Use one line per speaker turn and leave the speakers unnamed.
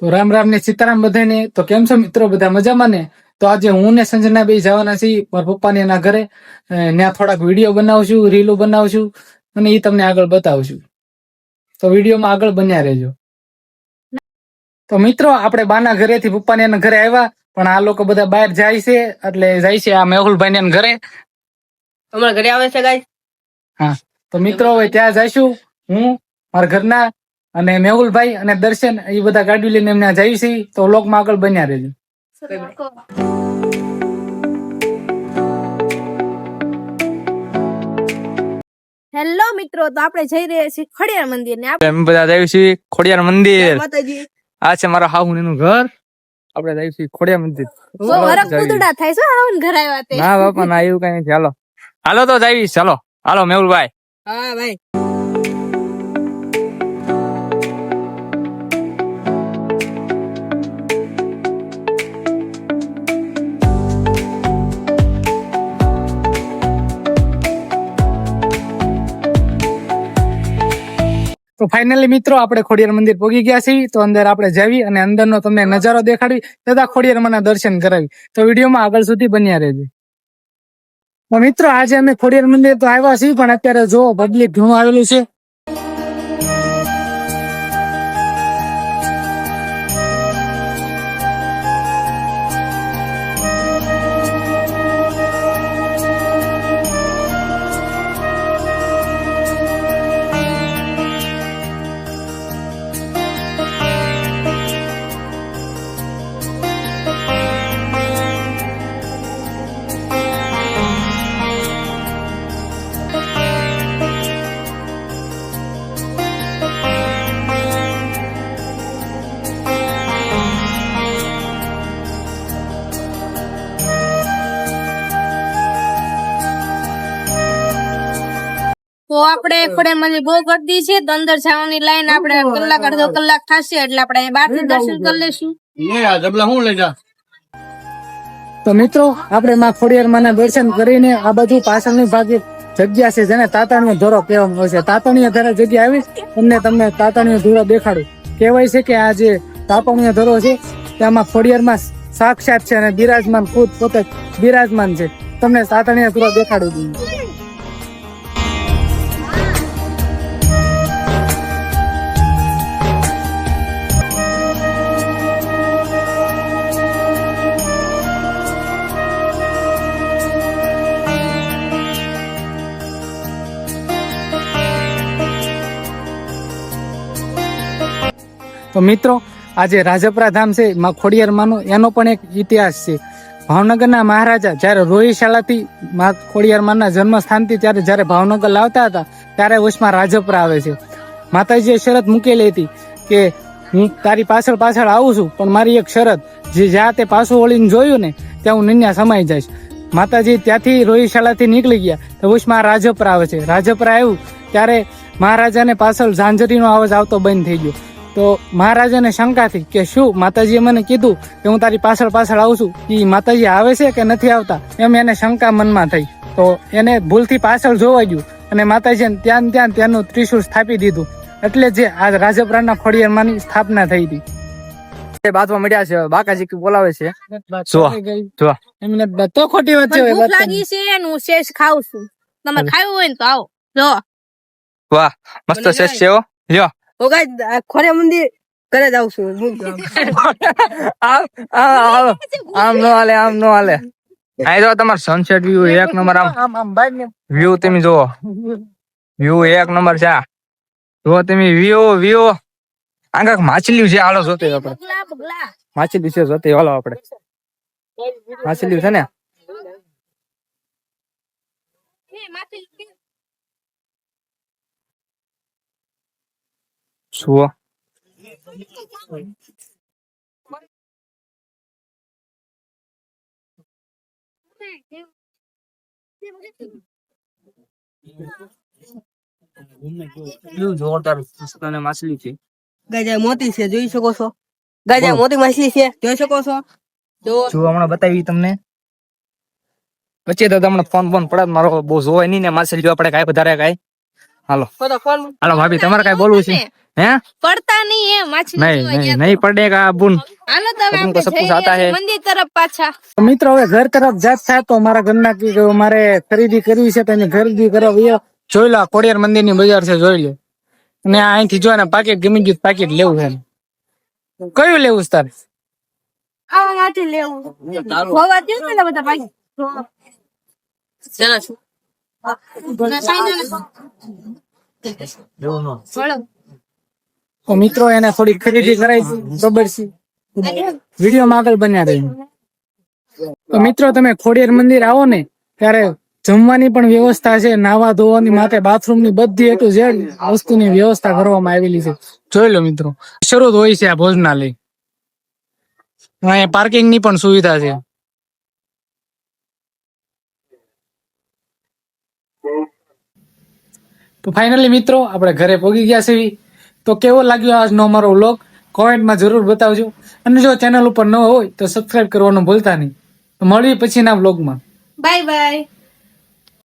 તો રામ રામ ને સીતારામ બધાને. તો કેમ છો મિત્રો? બધા મજામાં ને? તો આજે હું ને સંજના બે જવાના છીએ મારા પપ્પાને એના ઘરે. ત્યાં થોડાક વિડીયો બનાવશું, રીલો બનાવશું અને એ તમને આગળ બતાવશું. તો વિડીયોમાં આગળ બન્યા રહેજો. તો મિત્રો આપણે બાના ઘરેથી પપ્પાને એના ઘરે આવ્યા, પણ આ લોકો બધા બહાર જાય છે, એટલે જાય છે આ મેહુલભાઈ ને ઘરે.
અમારા ઘરે આવે છે ગાઈસ.
હા, તો મિત્રો હવે ત્યાં જઈશું. હું, મારા ઘરના અને મેહુલભાઈ અને દર્શન એ બધા ગાડી લઈને એમને જઈએ છીએ. તો વ્લોગમાં આગળ બન્યા રહેજો.
હેલો મિત્રો, તો આપણે જઈ રહ્યા છીએ ખોડિયાર મંદિર ને
અમે બધા જઈએ છીએ ખોડિયાર મંદિર.
માતાજી
આ છે મારા હાહુ નું ઘર. આપણે જઈએ છીએ ખોડિયાર મંદિર.
વરખ કુદડા થાય છે આવું ઘર આવ્યા તે.
ના બાપા ના, એવું કઈ નથી. હાલો હાલો તો જઈએ. ચાલો હાલો મેહુલભાઈ.
હા ભાઈ.
તો ફાઇનલી મિત્રો આપણે ખોડિયાર મંદિર પહોંચી ગયા છીએ. તો અંદર આપણે જવી અને અંદરનો તમને નજારો દેખાડવી તથા ખોડિયારમાં દર્શન કરાવી. તો વિડીયોમાં આગળ સુધી બન્યા રહેજો. તો મિત્રો આજે અમે ખોડિયાર મંદિર તો આવ્યા છીએ, પણ અત્યારે જો પબ્લિક ઘણું આવેલું છે.
તો આપણે ખોડિયાર મંદિર બહુ ગર્દી છે, તો અંદર જવાની લાઈન આપણે કલાક અડધો કલાક થશે, એટલે આપણે બહાર થી દર્શન કરી લેશું.
તો મિત્રો આપણે માં ખોડિયાર માના દર્શન કરીને આ બાજુ પાછળની ભાગે જગ્યા છે જેને તાતણીયો ધોરો કહેવામાં આવે છે. તાતણીયો ધોરો જગ્યા આવી તમને તાતણીયો ધોરો દેખાડું. કહેવાય છે કે આ જે તાતણીયો ધોરો છે તેમાં ખોડિયારમાં સાક્ષાત છે અને બિરાજમાન ખુદ પોતે બિરાજમાન છે. તમને તાતણીયો ધોરો દેખાડું છું. તો મિત્રો આજે રાજપરા ધામ છે માં ખોડિયાર માનો, એનો પણ એક ઇતિહાસ છે. ભાવનગરના મહારાજા જયારે રોહિશાળાથી માં ખોડિયાર માના જન્મ સ્થાનથી જયારે ભાવનગર લાવતા હતા ત્યારે વચમાં રાજપરા આવે છે. માતાજીએ શરત મૂકેલી હતી કે હું તારી પાછળ પાછળ આવું છું, પણ મારી એક શરત, જે જ્યાં તે પાછું વળીને જોયું ને ત્યાં હું નિન્યા સમાઈ જઈશ. માતાજી ત્યાંથી રોહિશાળાથી નીકળી ગયા તો વચમાં રાજપરા આવે છે. રાજપરા આવ્યું ત્યારે મહારાજાને પાછળ ઝાંઝરીનો અવાજ આવતો બંધ થઈ ગયો. તો મહારાજાને શંકા થઈ કે શું માતાજીએ મને કીધું કે હું તારી પાછળ પાછળ આવું છું, એ માતાજી આવે છે કે નથી આવતા, એમ એને શંકા મનમાં થઈ. તો એને ભૂલથી પાછળ જોવા ગયું અને માતાજીને ત્યાંનું ત્રિશૂળ સ્થાપી દીધું. એટલે જે આ રાજપરાના ખોડિયારમાંની સ્થાપના થઈ હતી. બાતમાં મળ્યા છે, બાકાજી બોલાવે છે. એમને તો ખોટી વાત છે.
ભૂખ લાગી છે અને હું શેષ ખાઉં છું. તમે ખાવું હોય ને તો આવો. જો
વાહ, મસ્ત શેષ છે. લ્યો
ઓ ગાઈસ, ખોડિયાર મંદિર ઘરે જાવ છું.
આમ નો હાલે, આમ નો હાલે. અહીં જો તમારો સનસેટ વ્યૂ એક નંબર. આમ વ્યૂ તમે જુઓ, વ્યૂ એક નંબર છે. જો તમે વ્યૂ આગળ માછલી છે. હાલો જોતે આપણે માછલી છે, જોતે હાલો આપણે. માછલી છે ને શું જોરદાર માછલી છે.
ગાજા મોતી છે, જોઈ શકો છો. ગાજા મોતી માછલી છે, જોઈ શકો છો. જો
હમણાં બતાવી તમને. વચ્ચે તો તમને ફોન પડે મારો બહુ જોવાય નહીં ને માછલી આપણે કાંઈ વધારે કાંઈ. હાલો હાલો ભાભી, તમારે કાંઈ બોલવું છે? हैं
પડતા નહીં એમ માછલી
नहीं
જોવા
नहीं
ગયા
नहीं पड़ेगा बुन
હાલો તો હવે
तुमको
આપણે
सब कुछ
જઈએ
आता है
મંદિર તરફ પાછા
તો મિત્રો હવે ઘર તરફ જાત થાય તો મારા ઘરના કે મારે ખરીદી કરવી છે તો એની ખરીદી કરવા જોઈ લો ખોડિયાર મંદિર ની બજાર છે જોઈ લો અને અહીંથી જો ને પાકેટ ગમી ગયું પાકેટ લેવું છે કયું લેવું છે તારે
આ માંથી લેવું હોવા દે ને બધા ભાઈ
શેના શું?
તો મિત્રો એને થોડી ખરીદી કરાઈ બરોબર છે વિડીયો માં આગળ બન્યા રહી તો મિત્રો તમે ખોડિયાર મંદિર આવો ને ત્યારે જમવાની પણ વ્યવસ્થા છે નાવા ધોવાની માટે બાથરૂમ ની બધી એટલું જે વસ્તુની વ્યવસ્થા કરવામાં આવેલી છે જોઈ લો મિત્રો શરૂ હોય છે આ ભોજનાલય અહીંયા પાર્કિંગ ની પણ સુવિધા છે તો ફાઇનલી મિત્રો આપણે ઘરે પહોંચી ગયા છે તો કેવો લાગ્યો આજનો અમારો વ્લોગ કોમેન્ટમાં જરૂર બતાવજો અને જો ચેનલ ઉપર ન હોય તો સબસ્ક્રાઇબ કરવાનું ભૂલતા નહીં તો મળીએ પછીના વ્લોગમાં
બાય બાય